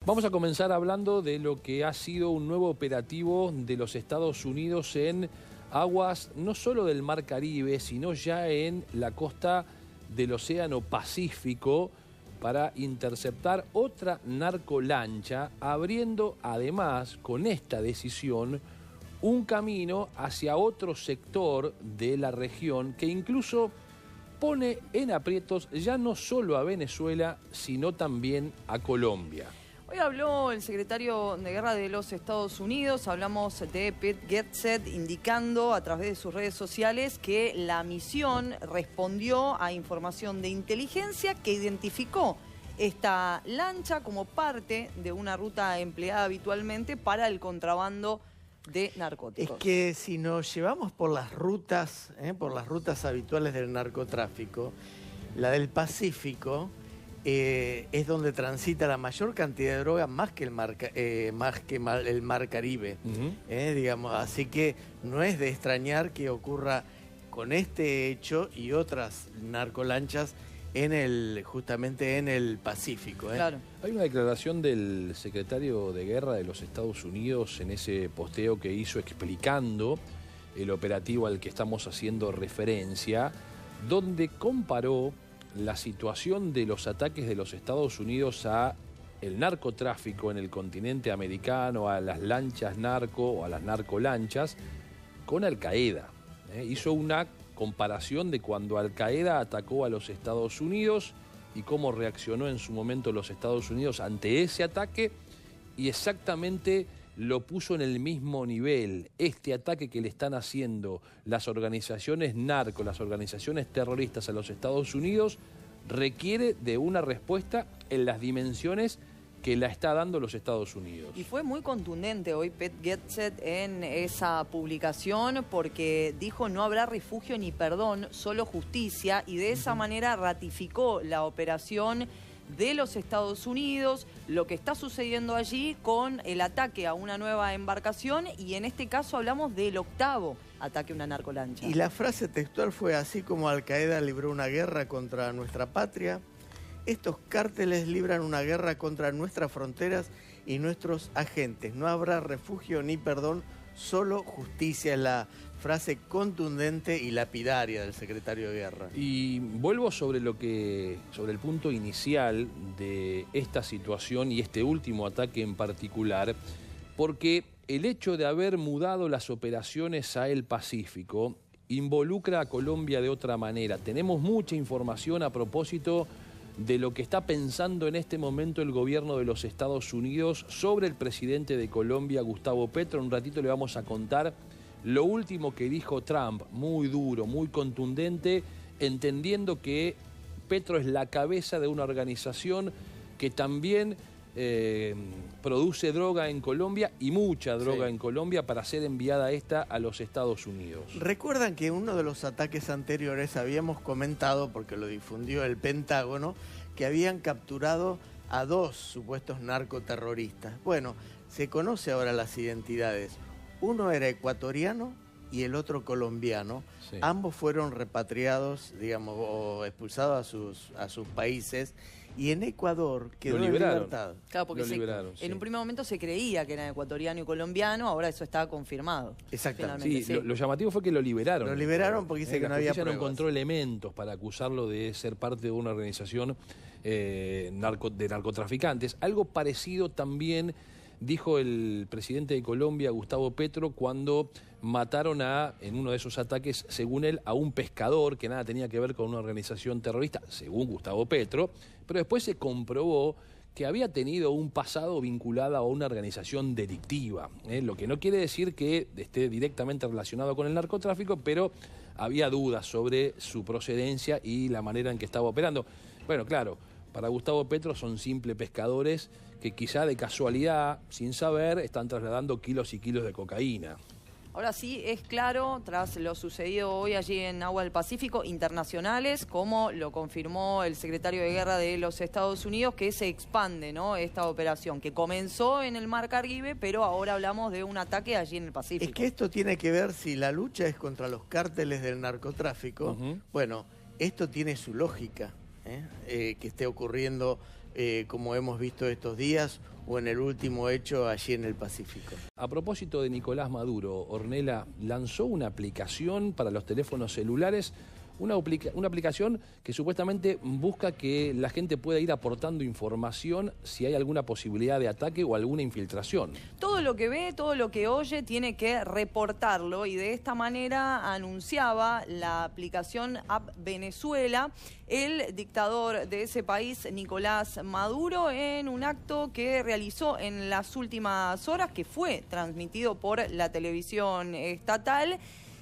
Vamos a comenzar hablando de lo que ha sido un nuevo operativo de los Estados Unidos en aguas no solo del Mar Caribe, sino ya en la costa del Océano Pacífico para interceptar otra narcolancha, abriendo además con esta decisión un camino hacia otro sector de la región que incluso pone en aprietos ya no solo a Venezuela, sino también a Colombia. Hoy habló el secretario de Guerra de los Estados Unidos, hablamos de Pete Hegseth, indicando a través de sus redes sociales que la misión respondió a información de inteligencia que identificó esta lancha como parte de una ruta empleada habitualmente para el contrabando de narcóticos. Es que si nos llevamos por las rutas habituales del narcotráfico, la del Pacífico es donde transita la mayor cantidad de droga, más que el Mar Caribe, digamos. Así que no es de extrañar que ocurra con este hecho y otras narcolanchas justamente en el Pacífico. Claro. Hay una declaración del secretario de Guerra de los Estados Unidos en ese posteo que hizo explicando el operativo al que estamos haciendo referencia, donde comparó la situación de los ataques de los Estados Unidos a el narcotráfico en el continente americano, a las lanchas narco o a las narcolanchas, con Al-Qaeda. Hizo una comparación de cuando Al-Qaeda atacó a los Estados Unidos y cómo reaccionó en su momento los Estados Unidos ante ese ataque, y exactamente lo puso en el mismo nivel. Este ataque que le están haciendo las organizaciones narco, las organizaciones terroristas a los Estados Unidos, requiere de una respuesta en las dimensiones que la está dando los Estados Unidos. Y fue muy contundente hoy Pete Hegseth en esa publicación, porque dijo no habrá refugio ni perdón, solo justicia, y de esa manera ratificó la operación de los Estados Unidos, lo que está sucediendo allí con el ataque a una nueva embarcación, y en este caso hablamos del 8º ataque a una narcolancha. Y la frase textual fue: así como Al-Qaeda libró una guerra contra nuestra patria, estos cárteles libran una guerra contra nuestras fronteras y nuestros agentes. No habrá refugio ni perdón, solo justicia. Es la frase contundente y lapidaria del secretario de Guerra. Y vuelvo sobre el punto inicial de esta situación y este último ataque en particular, porque el hecho de haber mudado las operaciones a el Pacífico involucra a Colombia de otra manera. Tenemos mucha información a propósito de lo que está pensando en este momento el gobierno de los Estados Unidos sobre el presidente de Colombia, Gustavo Petro. En un ratito le vamos a contar lo último que dijo Trump, muy duro, muy contundente, entendiendo que Petro es la cabeza de una organización que también produce droga en Colombia, y mucha droga en Colombia, para ser enviada esta a los Estados Unidos. Recuerdan que en uno de los ataques anteriores habíamos comentado, porque lo difundió el Pentágono, que habían capturado a 2 supuestos narcoterroristas. Bueno, se conoce ahora las identidades. Uno era ecuatoriano y el otro colombiano. Sí. Ambos fueron repatriados, digamos, o expulsados a sus países, y en Ecuador quedó en libertad. Claro, porque en un primer momento se creía que eran ecuatoriano y colombiano, ahora eso estaba confirmado. Exactamente. Sí. Lo llamativo fue que lo liberaron. Lo liberaron porque dice que no había pruebas. No encontró elementos para acusarlo de ser parte de una organización de narcotraficantes. Algo parecido también dijo el presidente de Colombia, Gustavo Petro, cuando mataron en uno de esos ataques, según él, a un pescador que nada tenía que ver con una organización terrorista, según Gustavo Petro, pero después se comprobó que había tenido un pasado vinculado a una organización delictiva, lo que no quiere decir que esté directamente relacionado con el narcotráfico, pero había dudas sobre su procedencia y la manera en que estaba operando. Bueno, claro, para Gustavo Petro son simples pescadores que quizá de casualidad, sin saber, están trasladando kilos y kilos de cocaína. Ahora sí, es claro, tras lo sucedido hoy allí en Agua del Pacífico, internacionales, como lo confirmó el secretario de Guerra de los Estados Unidos, que se expande, ¿no?, esta operación, que comenzó en el Mar Caribe, pero ahora hablamos de un ataque allí en el Pacífico. Es que esto tiene que ver, si la lucha es contra los cárteles del narcotráfico, bueno, esto tiene su lógica, que esté ocurriendo, como hemos visto estos días, o en el último hecho allí en el Pacífico. A propósito de Nicolás Maduro, Ornella lanzó una aplicación para los teléfonos celulares, una aplicación que supuestamente busca que la gente pueda ir aportando información si hay alguna posibilidad de ataque o alguna infiltración. Todo lo que ve, todo lo que oye, tiene que reportarlo, y de esta manera anunciaba la aplicación App Venezuela el dictador de ese país, Nicolás Maduro, en un acto que realizó en las últimas horas, que fue transmitido por la televisión estatal.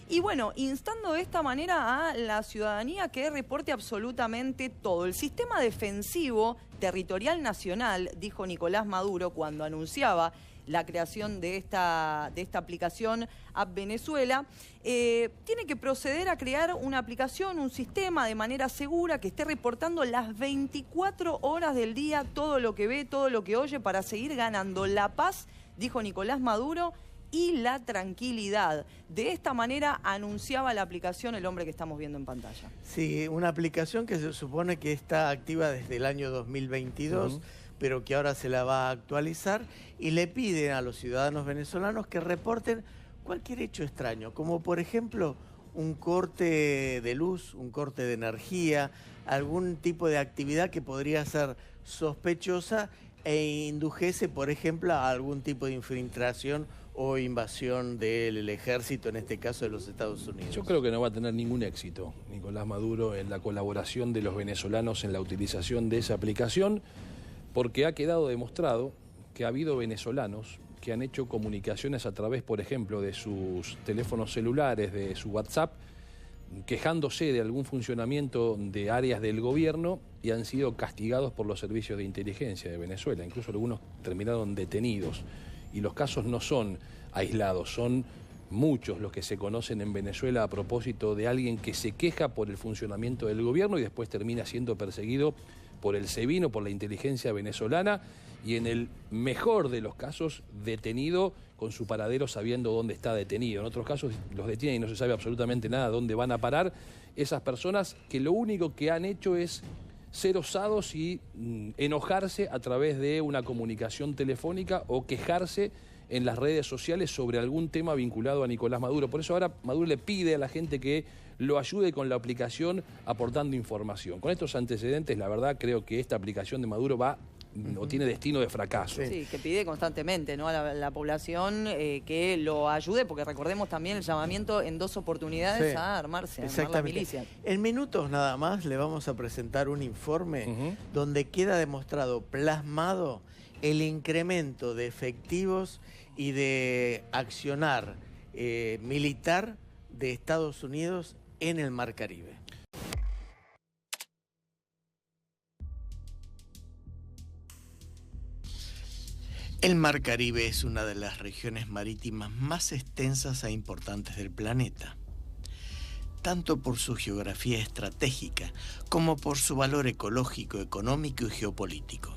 Y bueno, instando de esta manera a la ciudadanía que reporte absolutamente todo. El sistema defensivo territorial nacional, dijo Nicolás Maduro cuando anunciaba la creación de esta aplicación App Venezuela, tiene que proceder a crear una aplicación, un sistema de manera segura que esté reportando las 24 horas del día todo lo que ve, todo lo que oye, para seguir ganando la paz, dijo Nicolás Maduro, y la tranquilidad. De esta manera anunciaba la aplicación el hombre que estamos viendo en pantalla. Sí, una aplicación que se supone que está activa desde el año 2022, pero que ahora se la va a actualizar, y le piden a los ciudadanos venezolanos que reporten cualquier hecho extraño, como por ejemplo un corte de luz, un corte de energía, algún tipo de actividad que podría ser sospechosa e indujese, por ejemplo, a algún tipo de infiltración o invasión del ejército, en este caso de los Estados Unidos. Yo creo que no va a tener ningún éxito Nicolás Maduro en la colaboración de los venezolanos en la utilización de esa aplicación, porque ha quedado demostrado que ha habido venezolanos que han hecho comunicaciones a través, por ejemplo, de sus teléfonos celulares, de su WhatsApp, quejándose de algún funcionamiento de áreas del gobierno, y han sido castigados por los servicios de inteligencia de Venezuela. Incluso algunos terminaron detenidos. Y los casos no son aislados, son muchos los que se conocen en Venezuela a propósito de alguien que se queja por el funcionamiento del gobierno y después termina siendo perseguido por el SEBIN o por la inteligencia venezolana, y en el mejor de los casos detenido con su paradero sabiendo dónde está detenido. En otros casos los detienen y no se sabe absolutamente nada dónde van a parar esas personas que lo único que han hecho es ser osados y enojarse a través de una comunicación telefónica o quejarse en las redes sociales sobre algún tema vinculado a Nicolás Maduro. Por eso ahora Maduro le pide a la gente que lo ayude con la aplicación aportando información. Con estos antecedentes, la verdad, creo que esta aplicación de Maduro va o tiene destino de fracaso. Sí, que pide constantemente, ¿no?, a la población que lo ayude, porque recordemos también el llamamiento en 2 oportunidades a armarse, a armar la milicia. En minutos nada más le vamos a presentar un informe donde queda demostrado, plasmado, el incremento de efectivos y de accionar militar de Estados Unidos en el Mar Caribe. El Mar Caribe es una de las regiones marítimas más extensas e importantes del planeta, tanto por su geografía estratégica como por su valor ecológico, económico y geopolítico.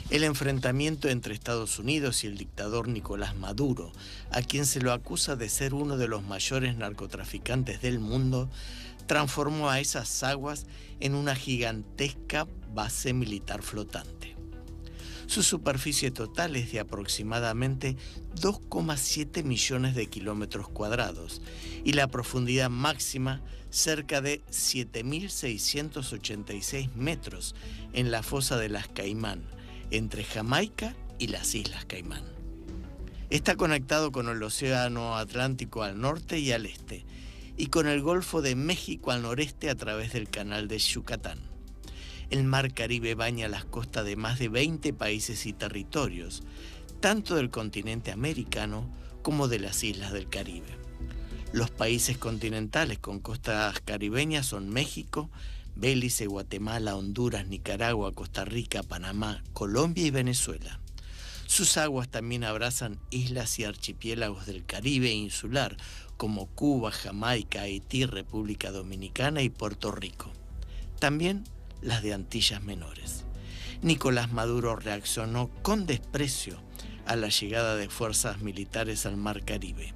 El enfrentamiento entre Estados Unidos y el dictador Nicolás Maduro, a quien se lo acusa de ser uno de los mayores narcotraficantes del mundo, transformó a esas aguas en una gigantesca base militar flotante. Su superficie total es de aproximadamente 2,7 millones de kilómetros cuadrados y la profundidad máxima cerca de 7.686 metros en la fosa de las Caimán, entre Jamaica y las Islas Caimán. Está conectado con el Océano Atlántico al norte y al este, y con el Golfo de México al noreste a través del Canal de Yucatán. El Mar Caribe baña las costas de más de 20 países y territorios, tanto del continente americano como de las islas del Caribe. Los países continentales con costas caribeñas son México, Belice, Guatemala, Honduras, Nicaragua, Costa Rica, Panamá, Colombia y Venezuela. Sus aguas también abrazan islas y archipiélagos del Caribe insular, como Cuba, Jamaica, Haití, República Dominicana y Puerto Rico. También las de Antillas Menores. Nicolás Maduro reaccionó con desprecio a la llegada de fuerzas militares al Mar Caribe.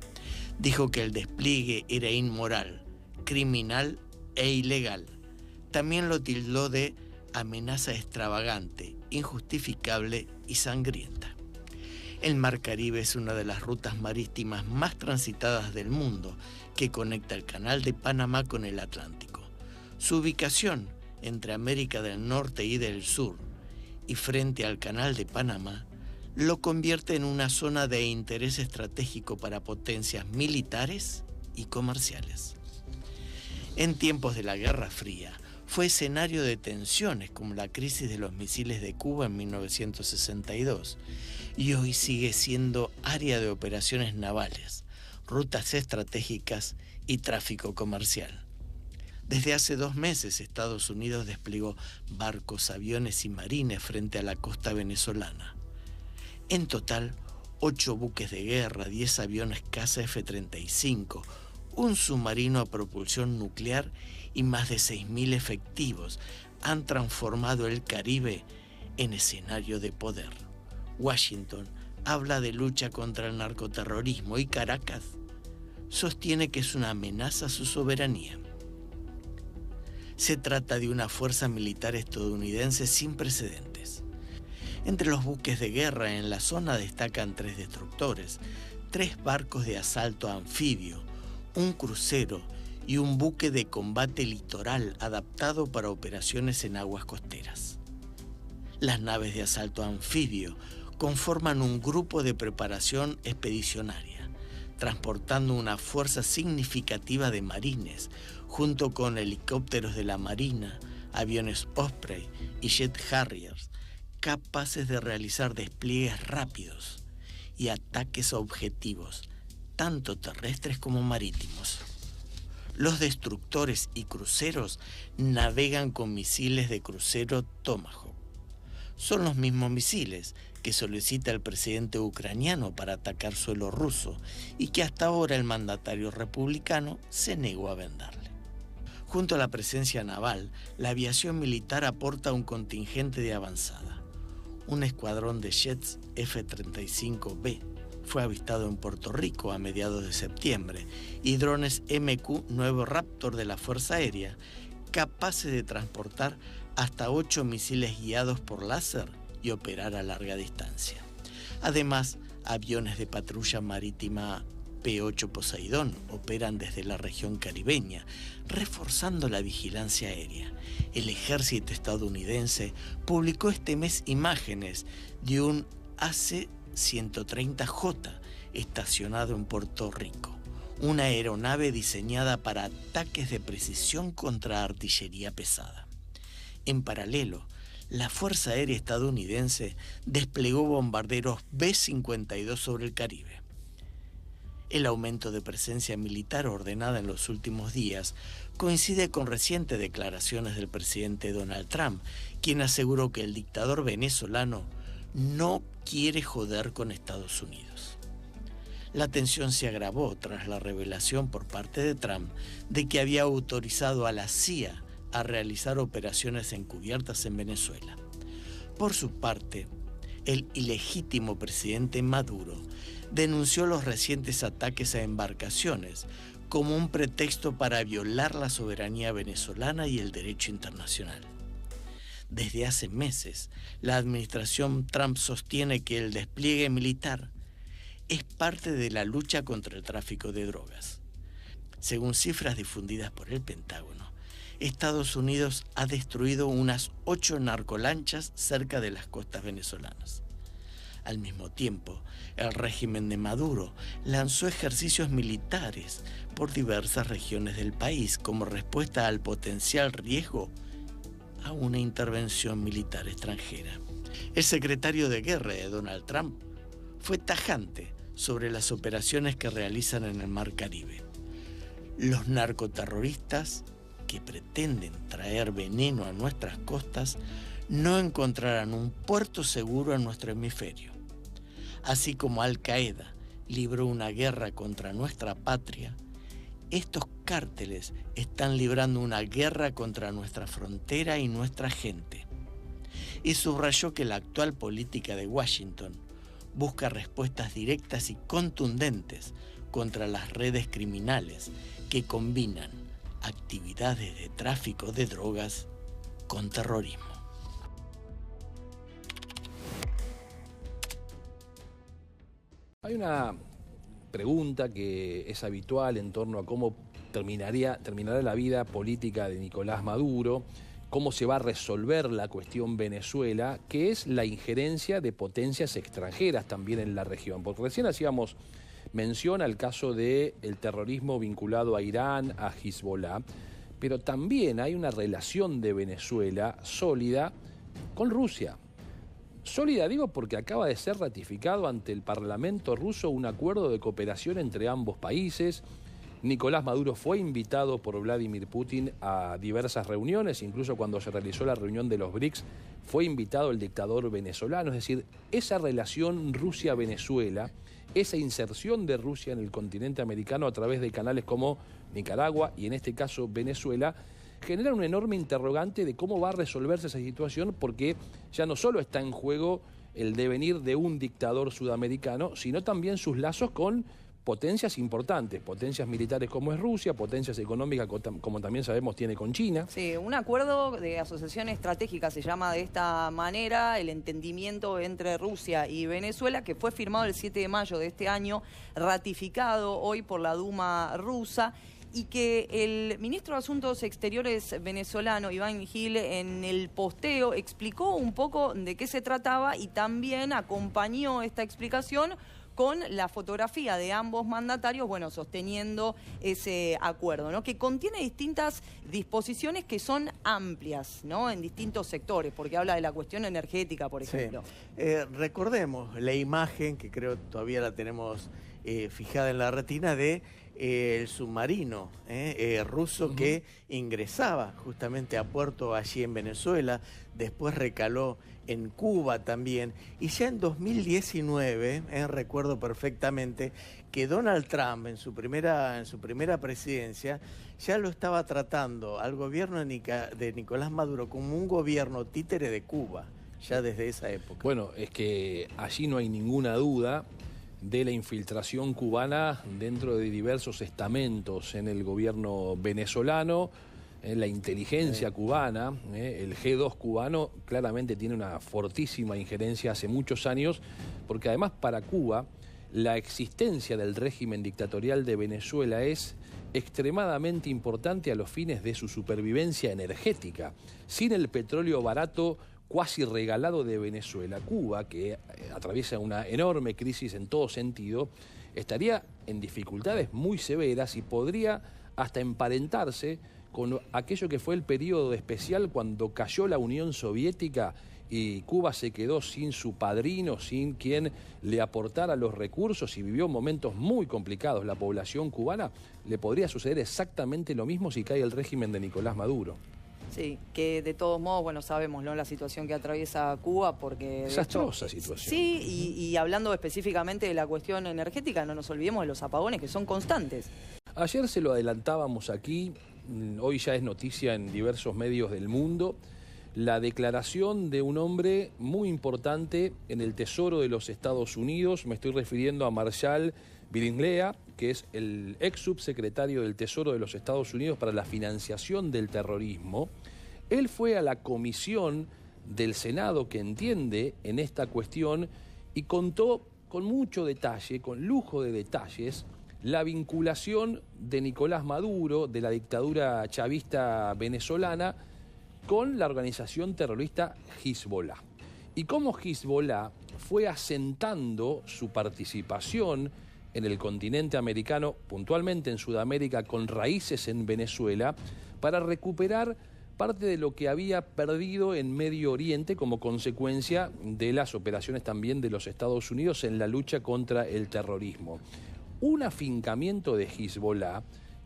Dijo que el despliegue era inmoral, criminal e ilegal. También lo tildó de amenaza extravagante, injustificable y sangrienta. El Mar Caribe es una de las rutas marítimas más transitadas del mundo, que conecta el Canal de Panamá con el Atlántico. Su ubicación entre América del Norte y del Sur y frente al Canal de Panamá lo convierte en una zona de interés estratégico para potencias militares y comerciales. En tiempos de la Guerra Fría, fue escenario de tensiones como la crisis de los misiles de Cuba en 1962 y hoy sigue siendo área de operaciones navales, rutas estratégicas y tráfico comercial. Desde hace 2 meses, Estados Unidos desplegó barcos, aviones y marines frente a la costa venezolana. En total, 8 buques de guerra, 10 aviones caza F-35, un submarino a propulsión nuclear y más de 6.000 efectivos han transformado el Caribe en escenario de poder. Washington habla de lucha contra el narcoterrorismo y Caracas sostiene que es una amenaza a su soberanía. Se trata de una fuerza militar estadounidense sin precedentes. Entre los buques de guerra en la zona destacan 3 destructores, 3 barcos de asalto anfibio, un crucero y un buque de combate litoral adaptado para operaciones en aguas costeras. Las naves de asalto anfibio conforman un grupo de preparación expedicionaria, transportando una fuerza significativa de marines, junto con helicópteros de la Marina, aviones Osprey y jet Harriers, capaces de realizar despliegues rápidos y ataques a objetivos, tanto terrestres como marítimos. Los destructores y cruceros navegan con misiles de crucero Tomahawk. Son los mismos misiles que solicita el presidente ucraniano para atacar suelo ruso y que hasta ahora el mandatario republicano se negó a venderle. Junto a la presencia naval, la aviación militar aporta un contingente de avanzada. Un escuadrón de jets F-35B fue avistado en Puerto Rico a mediados de septiembre y drones MQ-9 Raptor de la Fuerza Aérea capaces de transportar hasta 8 misiles guiados por láser y operar a larga distancia. Además, aviones de patrulla marítima P-8 Poseidón operan desde la región caribeña, reforzando la vigilancia aérea. El ejército estadounidense publicó este mes imágenes de un AC-130J estacionado en Puerto Rico, una aeronave diseñada para ataques de precisión contra artillería pesada. En paralelo, la Fuerza Aérea estadounidense desplegó bombarderos B-52 sobre el Caribe. El aumento de presencia militar ordenada en los últimos días coincide con recientes declaraciones del presidente Donald Trump, quien aseguró que el dictador venezolano no quiere joder con Estados Unidos. La tensión se agravó tras la revelación por parte de Trump de que había autorizado a la CIA a realizar operaciones encubiertas en Venezuela. Por su parte, el ilegítimo presidente Maduro denunció los recientes ataques a embarcaciones como un pretexto para violar la soberanía venezolana y el derecho internacional. Desde hace meses, la administración Trump sostiene que el despliegue militar es parte de la lucha contra el tráfico de drogas. Según cifras difundidas por el Pentágono, Estados Unidos ha destruido unas 8 narcolanchas cerca de las costas venezolanas. Al mismo tiempo, el régimen de Maduro lanzó ejercicios militares por diversas regiones del país como respuesta al potencial riesgo a una intervención militar extranjera. El secretario de Guerra de Donald Trump fue tajante sobre las operaciones que realizan en el Mar Caribe. Los narcoterroristas que pretenden traer veneno a nuestras costas no encontrarán un puerto seguro en nuestro hemisferio. Así como Al-Qaeda libró una guerra contra nuestra patria, estos cárteles están librando una guerra contra nuestra frontera y nuestra gente. Y subrayó que la actual política de Washington busca respuestas directas y contundentes contra las redes criminales que combinan actividades de tráfico de drogas con terrorismo. Hay una pregunta que es habitual en torno a cómo terminará la vida política de Nicolás Maduro, cómo se va a resolver la cuestión Venezuela, que es la injerencia de potencias extranjeras también en la región. Porque recién hacíamos mención al caso del terrorismo vinculado a Irán, a Hezbollah, pero también hay una relación de Venezuela sólida con Rusia. Sólida digo porque acaba de ser ratificado ante el Parlamento ruso un acuerdo de cooperación entre ambos países. Nicolás Maduro fue invitado por Vladimir Putin a diversas reuniones, incluso cuando se realizó la reunión de los BRICS, fue invitado el dictador venezolano. Es decir, esa relación Rusia-Venezuela, esa inserción de Rusia en el continente americano a través de canales como Nicaragua y en este caso Venezuela, genera un enorme interrogante de cómo va a resolverse esa situación, porque ya no solo está en juego el devenir de un dictador sudamericano, sino también sus lazos con potencias importantes, potencias militares como es Rusia, potencias económicas como también sabemos tiene con China. Sí, un acuerdo de asociación estratégica se llama de esta manera, el entendimiento entre Rusia y Venezuela, que fue firmado el 7 de mayo de este año, ratificado hoy por la Duma rusa, y que el ministro de Asuntos Exteriores venezolano, Iván Gil, en el posteo explicó un poco de qué se trataba y también acompañó esta explicación con la fotografía de ambos mandatarios, bueno, sosteniendo ese acuerdo, ¿no? Que contiene distintas disposiciones que son amplias, ¿no? En distintos sectores, porque habla de la cuestión energética, por ejemplo. Sí. Recordemos la imagen, que creo todavía la tenemos fijada en la retina, de el submarino ruso que ingresaba justamente a puerto allí en Venezuela, después recaló en Cuba también, y ya en 2019, recuerdo perfectamente que Donald Trump en su primera presidencia ya lo estaba tratando al gobierno de Nicolás Maduro como un gobierno títere de Cuba, ya desde esa época. Bueno, es que allí no hay ninguna duda de la infiltración cubana dentro de diversos estamentos en el gobierno venezolano, la inteligencia cubana, el G2 cubano claramente tiene una fortísima injerencia hace muchos años, porque además para Cuba la existencia del régimen dictatorial de Venezuela es extremadamente importante a los fines de su supervivencia energética. Sin el petróleo barato cuasi regalado de Venezuela, Cuba, que atraviesa una enorme crisis en todo sentido, estaría en dificultades muy severas y podría hasta emparentarse con aquello que fue el periodo especial cuando cayó la Unión Soviética y Cuba se quedó sin su padrino, sin quien le aportara los recursos y vivió momentos muy complicados. La población cubana le podría suceder exactamente lo mismo si cae el régimen de Nicolás Maduro. Sí, que de todos modos, bueno, sabemos, ¿no?, la situación que atraviesa Cuba, porque... Desastrosa situación. Sí, y hablando específicamente de la cuestión energética, no nos olvidemos de los apagones que son constantes. Ayer se lo adelantábamos aquí, hoy ya es noticia en diversos medios del mundo, la declaración de un hombre muy importante en el Tesoro de los Estados Unidos. Me estoy refiriendo a Marshall Biringlea, que es el ex subsecretario del Tesoro de los Estados Unidos para la financiación del terrorismo. Él fue a la comisión del Senado que entiende en esta cuestión y contó con mucho detalle, con lujo de detalles, la vinculación de Nicolás Maduro, de la dictadura chavista venezolana, con la organización terrorista Hezbollah. Y cómo Hezbollah fue asentando su participación en el continente americano, puntualmente en Sudamérica, con raíces en Venezuela, para recuperar parte de lo que había perdido en Medio Oriente como consecuencia de las operaciones también de los Estados Unidos en la lucha contra el terrorismo. Un afincamiento de Hezbollah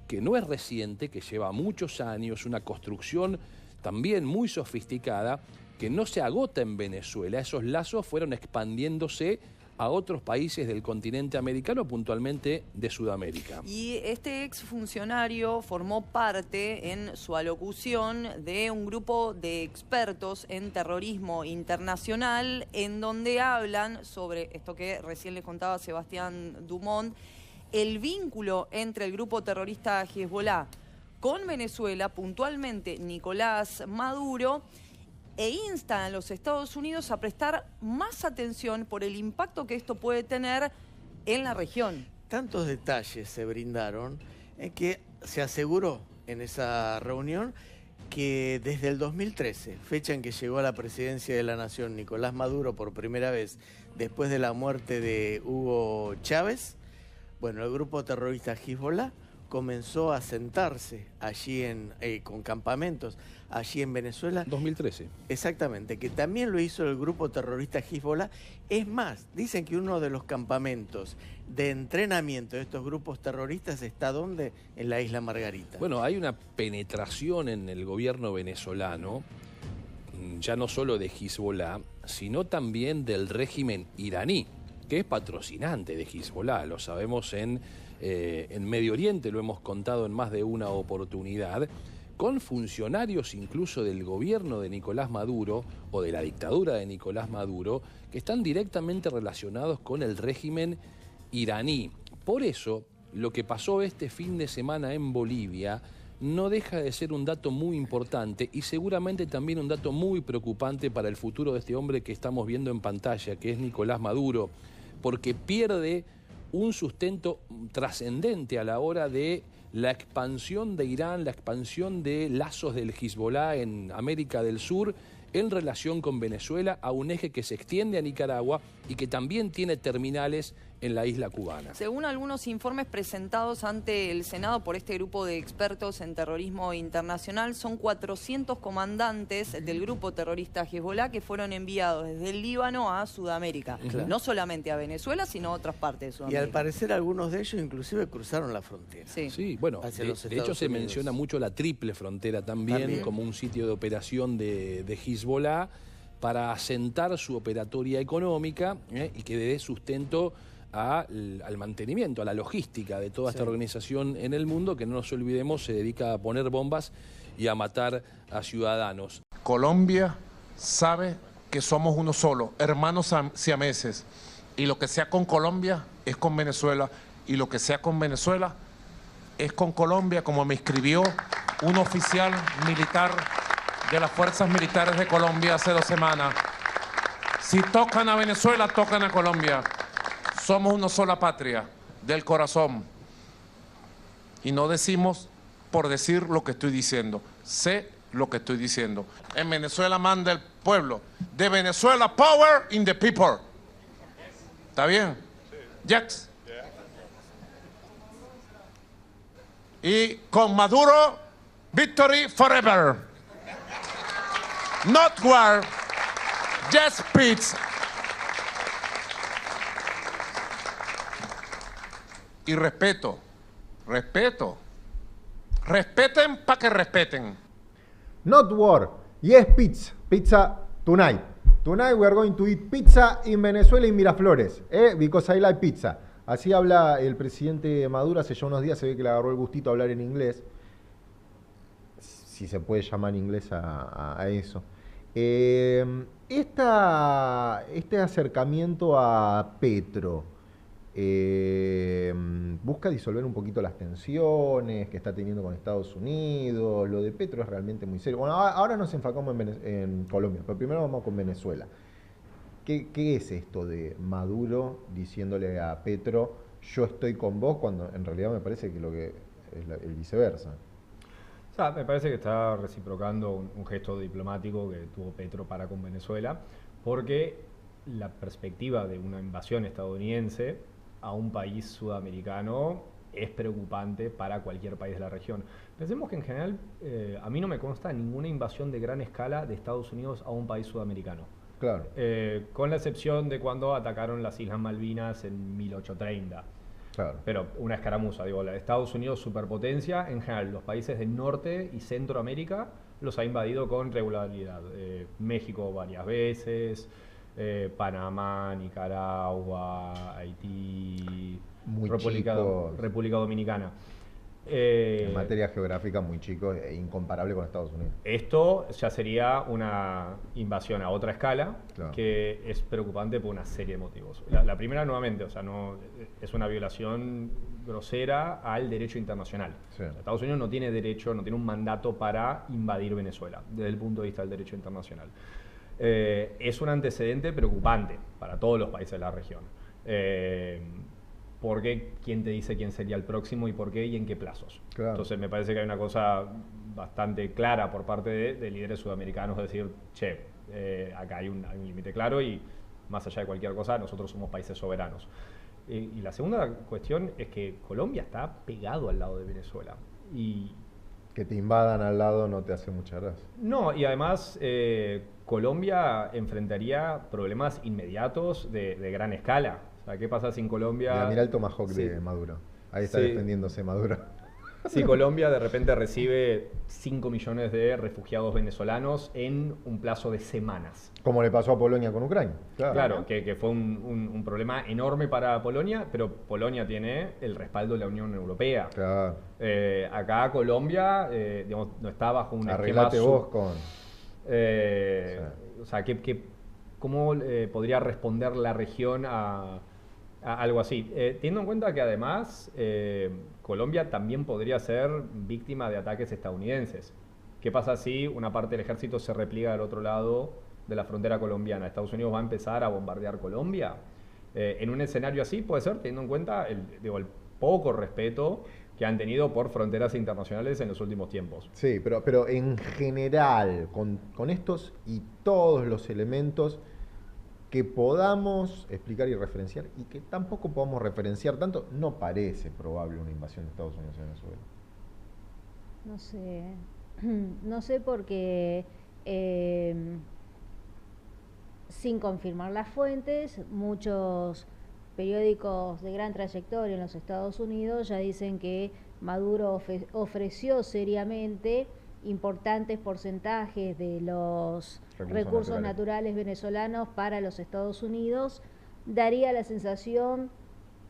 que no es reciente, que lleva muchos años, una construcción también muy sofisticada, que no se agota en Venezuela. Esos lazos fueron expandiéndose a otros países del continente americano, puntualmente de Sudamérica. Y este exfuncionario formó parte en su alocución de un grupo de expertos en terrorismo internacional, en donde hablan sobre esto que recién les contaba Sebastián Dumont, el vínculo entre el grupo terrorista Hezbollah con Venezuela, puntualmente Nicolás Maduro, e instan a los Estados Unidos a prestar más atención por el impacto que esto puede tener en la región. Tantos detalles se brindaron que se aseguró en esa reunión que desde el 2013, fecha en que llegó a la presidencia de la Nación Nicolás Maduro por primera vez después de la muerte de Hugo Chávez, bueno, el grupo terrorista Hezbollah comenzó a sentarse allí con campamentos allí en Venezuela. 2013. Exactamente, que también lo hizo el grupo terrorista Hezbollah. Es más, dicen que uno de los campamentos de entrenamiento de estos grupos terroristas está ¿dónde? En la isla Margarita. Bueno, hay una penetración en el gobierno venezolano, ya no solo de Hezbollah, sino también del régimen iraní, que es patrocinante de Hezbollah. Lo sabemos en Medio Oriente, lo hemos contado en más de una oportunidad, con funcionarios incluso del gobierno de Nicolás Maduro o de la dictadura de Nicolás Maduro, que están directamente relacionados con el régimen iraní. Por eso, lo que pasó este fin de semana en Bolivia no deja de ser un dato muy importante y seguramente también un dato muy preocupante para el futuro de este hombre que estamos viendo en pantalla, que es Nicolás Maduro, porque pierde un sustento trascendente a la hora de la expansión de Irán, la expansión de lazos del Hezbollah en América del Sur en relación con Venezuela, a un eje que se extiende a Nicaragua y que también tiene terminales en la isla cubana. Según algunos informes presentados ante el Senado por este grupo de expertos en terrorismo internacional, son 400 comandantes del grupo terrorista Hezbollah que fueron enviados desde el Líbano a Sudamérica. Claro. No solamente a Venezuela, sino a otras partes de Y Sudamérica. al parecer algunos de ellos inclusive cruzaron la frontera. Sí. Sí, bueno, Hacia de los hecho Estados se Unidos. menciona mucho la triple frontera también como un sitio de operación de Hezbollah para asentar su operatoria económica y que dé sustento al mantenimiento, a la logística de toda esta organización en el mundo, que no nos olvidemos se dedica a poner bombas y a matar a ciudadanos. Colombia sabe que somos uno solo, hermanos siameses, y lo que sea con Colombia es con Venezuela, y lo que sea con Venezuela es con Colombia, como me escribió un oficial militar de las Fuerzas Militares de Colombia hace 2 semanas. Si tocan a Venezuela, tocan a Colombia. Somos una sola patria, del corazón. Y no decimos por decir lo que estoy diciendo. Sé lo que estoy diciendo. En Venezuela manda el pueblo. De Venezuela, power in the people. ¿Está bien? Yes. Y con Maduro, victory forever. Not war, just peace. Y respeto. Respeten para que respeten. Not war, yes pizza. Pizza tonight. Tonight we are going to eat pizza in Venezuela y Miraflores, because I like pizza. Así habla el presidente Maduro. Hace ya unos días se ve que le agarró el gustito a hablar en inglés. Si se puede llamar inglés a eso. Este acercamiento a Petro busca disolver un poquito las tensiones que está teniendo con Estados Unidos. Lo de Petro es realmente muy serio. Bueno, ahora nos enfocamos en Colombia, pero primero vamos con Venezuela. ¿Qué es esto de Maduro diciéndole a Petro, yo estoy con vos, cuando en realidad me parece que lo que es el viceversa? O sea, me parece que está reciprocando un gesto diplomático que tuvo Petro para con Venezuela, porque la perspectiva de una invasión estadounidense a un país sudamericano es preocupante para cualquier país de la región. Pensemos que en general a mí no me consta ninguna invasión de gran escala de Estados Unidos a un país sudamericano. Claro. Con la excepción de cuando atacaron las Islas Malvinas en 1830. Claro. Pero una escaramuza, digo, la Estados Unidos superpotencia, en general los países de Norte y Centroamérica los ha invadido con regularidad. México varias veces, Panamá, Nicaragua, Haití, República Dominicana. En materia geográfica muy chico e incomparable con Estados Unidos. Esto ya sería una invasión a otra escala, claro, que es preocupante por una serie de motivos. La primera, nuevamente, o sea, no es una violación grosera al derecho internacional. Sí. Estados Unidos no tiene derecho, no tiene un mandato para invadir Venezuela, desde el punto de vista del derecho internacional. Es un antecedente preocupante para todos los países de la región. ¿por qué? ¿Quién te dice quién sería el próximo y por qué y en qué plazos? Claro. Entonces me parece que hay una cosa bastante clara por parte de líderes sudamericanos, decir, che, acá hay un límite claro y más allá de cualquier cosa, nosotros somos países soberanos. Y la segunda cuestión es que Colombia está pegado al lado de Venezuela. Y Que te invadan al lado no te hace mucha gracia. no, y además Colombia enfrentaría problemas inmediatos de gran escala. O sea, ¿qué pasa si en Colombia... Mira el tomahawk Sí. de Maduro. Ahí está Sí. defendiéndose Maduro. Si Colombia de repente recibe 5 millones de refugiados venezolanos en un plazo de semanas? Como le pasó a Polonia con Ucrania. Claro, que fue un problema enorme para Polonia, pero Polonia tiene el respaldo de la Unión Europea. Claro. Acá Colombia digamos, no está bajo un Arreglate esquema... vos con... O sea, ¿cómo podría responder la región a algo así? Teniendo en cuenta que además Colombia también podría ser víctima de ataques estadounidenses. ¿Qué pasa si una parte del ejército se repliega del otro lado de la frontera colombiana? ¿Estados Unidos va a empezar a bombardear Colombia? En un escenario así puede ser, teniendo en cuenta el poco respeto que han tenido por fronteras internacionales en los últimos tiempos. Sí, pero en general, con estos y todos los elementos que podamos explicar y referenciar, y que tampoco podamos referenciar tanto, no parece probable una invasión de Estados Unidos en Venezuela. No sé, no sé porque sin confirmar las fuentes, muchos periódicos de gran trayectoria en los Estados Unidos ya dicen que Maduro ofreció seriamente importantes porcentajes de los recursos naturales venezolanos para los Estados Unidos. Daría la sensación,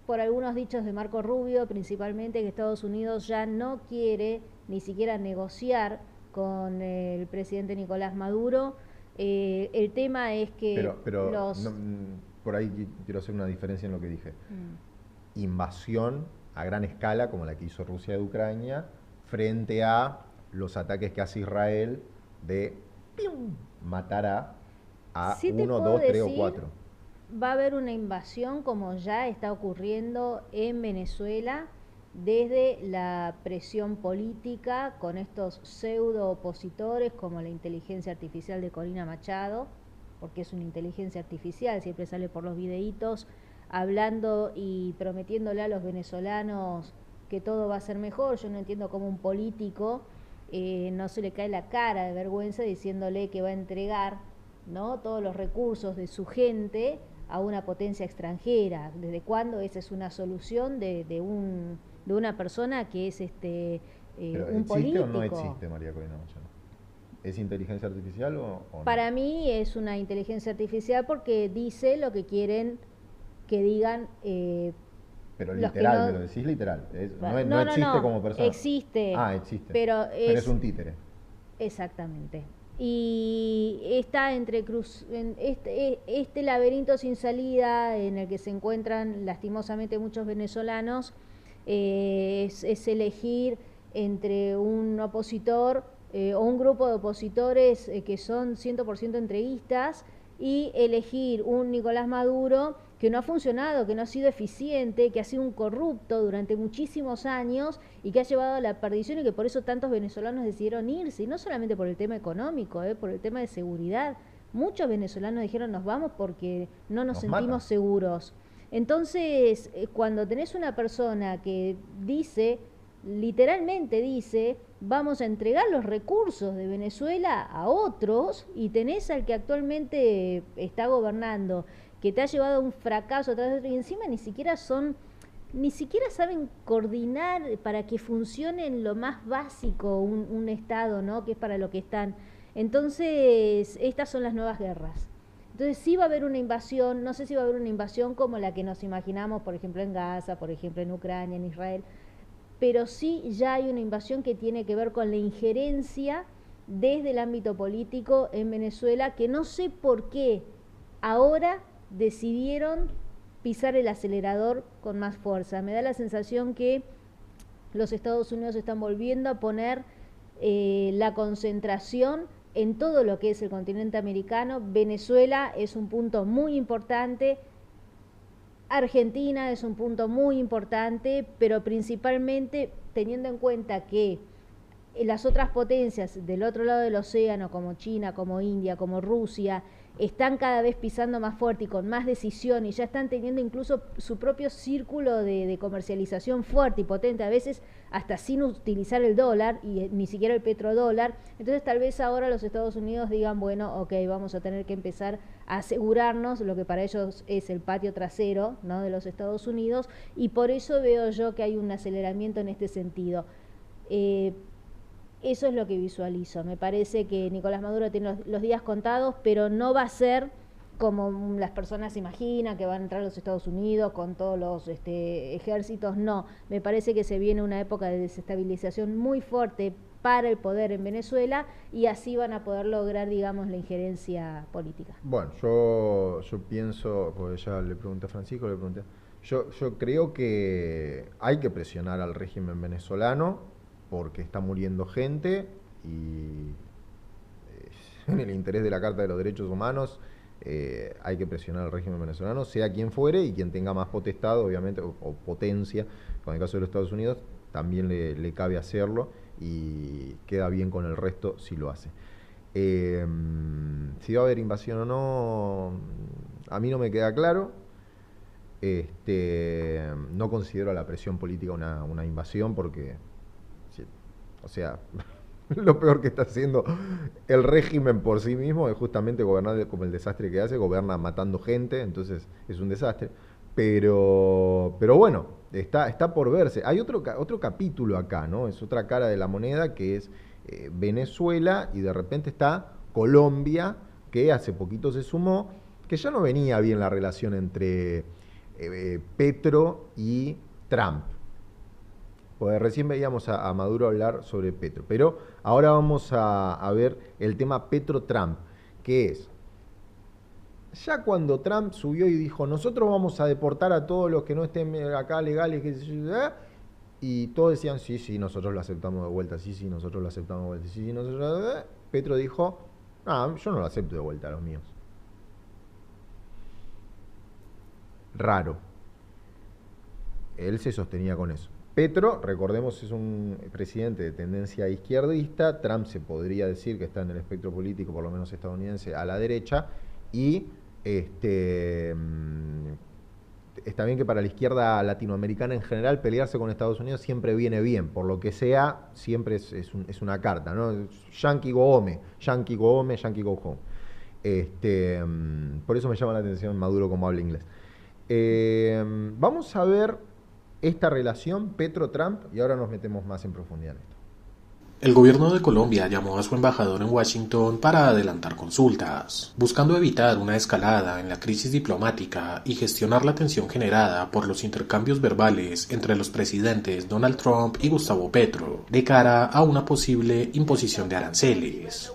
por algunos dichos de Marco Rubio principalmente, que Estados Unidos ya no quiere ni siquiera negociar con el presidente Nicolás Maduro. El tema es que pero no, por ahí quiero hacer una diferencia en lo que dije. Invasión a gran escala, como la que hizo Rusia de Ucrania, frente a los ataques que hace Israel de matar a Sí, te 1, puedo 2, 3 o decir, 4. va a haber una invasión como ya está ocurriendo en Venezuela desde la presión política con estos pseudo opositores como la inteligencia artificial de Corina Machado, porque es una inteligencia artificial, siempre sale por los videitos hablando y prometiéndole a los venezolanos que todo va a ser mejor. Yo no entiendo cómo un político no se le cae la cara de vergüenza diciéndole que va a entregar, ¿no?, todos los recursos de su gente a una potencia extranjera. ¿Desde cuándo esa es una solución de una persona que es ¿Pero un existe político? o no existe María Corina Machado? ¿Es inteligencia artificial o no? Para mí es una inteligencia artificial porque dice lo que quieren que digan. Pero los que literal, no- me lo decís literal. No, No, existe como persona. Existe. Ah, existe. Pero es un títere. Exactamente. Y está entre este laberinto sin salida en el que se encuentran lastimosamente muchos venezolanos, es elegir entre un opositor o un grupo de opositores que son 100% entreguistas y elegir un Nicolás Maduro que no ha funcionado, que no ha sido eficiente, que ha sido un corrupto durante muchísimos años y que ha llevado a la perdición y que por eso tantos venezolanos decidieron irse, y no solamente por el tema económico, por el tema de seguridad. Muchos venezolanos dijeron nos vamos porque no nos sentimos matan. seguros. Entonces, cuando tenés una persona que dice, literalmente dice, vamos a entregar los recursos de Venezuela a otros, y tenés al que actualmente está gobernando, que te ha llevado a un fracaso tras otro, y encima ni siquiera saben coordinar para que funcione en lo más básico un Estado, ¿no?, que es para lo que están. Entonces, estas son las nuevas guerras. Entonces sí va a haber una invasión, no sé si va a haber una invasión como la que nos imaginamos, por ejemplo, en Gaza, por ejemplo, en Ucrania, en Israel, pero sí ya hay una invasión que tiene que ver con la injerencia desde el ámbito político en Venezuela, que no sé por qué ahora decidieron pisar el acelerador con más fuerza. Me da la sensación que los Estados Unidos están volviendo a poner la concentración en todo lo que es el continente americano. Venezuela es un punto muy importante. Argentina es un punto muy importante, pero principalmente teniendo en cuenta que las otras potencias del otro lado del océano, como China, como India, como Rusia, están cada vez pisando más fuerte y con más decisión y ya están teniendo incluso su propio círculo de comercialización fuerte y potente, a veces hasta sin utilizar el dólar y ni siquiera el petrodólar. Entonces tal vez ahora los Estados Unidos digan, bueno, ok, vamos a tener que empezar a asegurarnos lo que para ellos es el patio trasero, ¿no?, de los Estados Unidos, y por eso veo yo que hay un aceleramiento en este sentido. Eso es lo que visualizo. Me parece que Nicolás Maduro tiene los días contados, pero no va a ser como las personas imaginan, que van a entrar a los Estados Unidos con todos los ejércitos. No, me parece que se viene una época de desestabilización muy fuerte para el poder en Venezuela y así van a poder lograr, digamos, la injerencia política. Bueno, yo pienso, porque ya le pregunté a Francisco, yo creo que hay que presionar al régimen venezolano porque está muriendo gente y en el interés de la Carta de los Derechos Humanos hay que presionar al régimen venezolano, sea quien fuere y quien tenga más potestad, obviamente, o potencia, con el caso de los Estados Unidos, también le cabe hacerlo y queda bien con el resto si lo hace. Si va a haber invasión o no, a mí no me queda claro. No considero a la presión política una invasión porque... O sea, lo peor que está haciendo el régimen por sí mismo es justamente gobernar como el desastre que hace, gobierna matando gente, entonces es un desastre. Pero bueno, está por verse. Hay otro capítulo acá, ¿no? Es otra cara de la moneda que es Venezuela y de repente está Colombia, que hace poquito se sumó, que ya no venía bien la relación entre Petro y Trump. Porque recién veíamos a Maduro hablar sobre Petro. Pero ahora vamos a ver el tema Petro-Trump, que es, ya cuando Trump subió y dijo, nosotros vamos a deportar a todos los que no estén acá legales, y todos decían, sí, nosotros lo aceptamos de vuelta, sí, nosotros lo aceptamos de vuelta, sí, nosotros... Petro dijo, yo no lo acepto de vuelta a los míos. Raro. Él se sostenía con eso. Petro, recordemos, es un presidente de tendencia izquierdista. Trump se podría decir que está en el espectro político, por lo menos estadounidense, a la derecha. Y está bien que para la izquierda latinoamericana en general pelearse con Estados Unidos siempre viene bien. Por lo que sea, siempre es una carta, ¿no? Yankee go home, Yankee go home, Yankee go home. Por eso me llama la atención Maduro como habla inglés. Vamos a ver esta relación Petro-Trump y ahora nos metemos más en profundidad en esto. El gobierno de Colombia llamó a su embajador en Washington para adelantar consultas, buscando evitar una escalada en la crisis diplomática y gestionar la tensión generada por los intercambios verbales entre los presidentes Donald Trump y Gustavo Petro, de cara a una posible imposición de aranceles.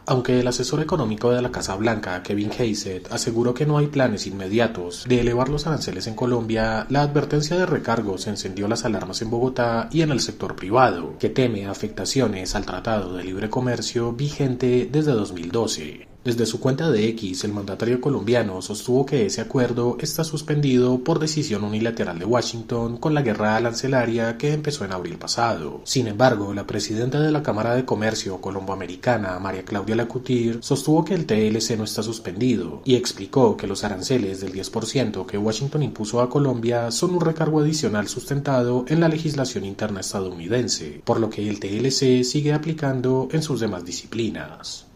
Aunque el asesor económico de la Casa Blanca, Kevin Hassett, aseguró que no hay planes inmediatos de elevar los aranceles en Colombia, la advertencia de recargos encendió las alarmas en Bogotá y en el sector privado, que teme afectaciones al Tratado de Libre Comercio vigente desde 2012. Desde su cuenta de X, el mandatario colombiano sostuvo que ese acuerdo está suspendido por decisión unilateral de Washington con la guerra arancelaria que empezó en abril pasado. Sin embargo, la presidenta de la Cámara de Comercio colomboamericana, María Claudia Lacutir, sostuvo que el TLC no está suspendido y explicó que los aranceles del 10% que Washington impuso a Colombia son un recargo adicional sustentado en la legislación interna estadounidense, por lo que el TLC sigue aplicando en sus demás disciplinas.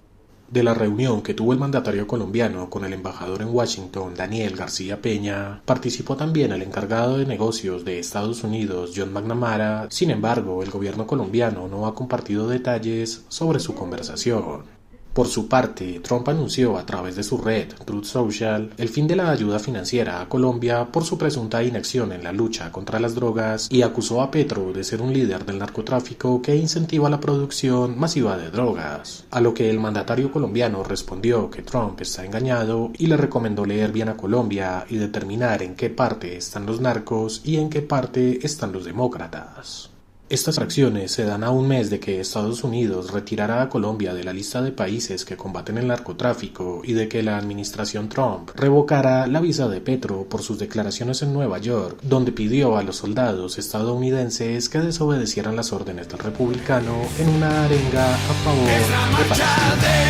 De la reunión que tuvo el mandatario colombiano con el embajador en Washington, Daniel García Peña, participó también el encargado de negocios de Estados Unidos, John McNamara. Sin embargo, el gobierno colombiano no ha compartido detalles sobre su conversación. Por su parte, Trump anunció a través de su red, Truth Social, el fin de la ayuda financiera a Colombia por su presunta inacción en la lucha contra las drogas y acusó a Petro de ser un líder del narcotráfico que incentiva la producción masiva de drogas, a lo que el mandatario colombiano respondió que Trump está engañado y le recomendó leer bien a Colombia y determinar en qué parte están los narcos y en qué parte están los demócratas. Estas acciones se dan a un mes de que Estados Unidos retirara a Colombia de la lista de países que combaten el narcotráfico y de que la administración Trump revocara la visa de Petro por sus declaraciones en Nueva York, donde pidió a los soldados estadounidenses que desobedecieran las órdenes del republicano en una arenga a favor de Palestina.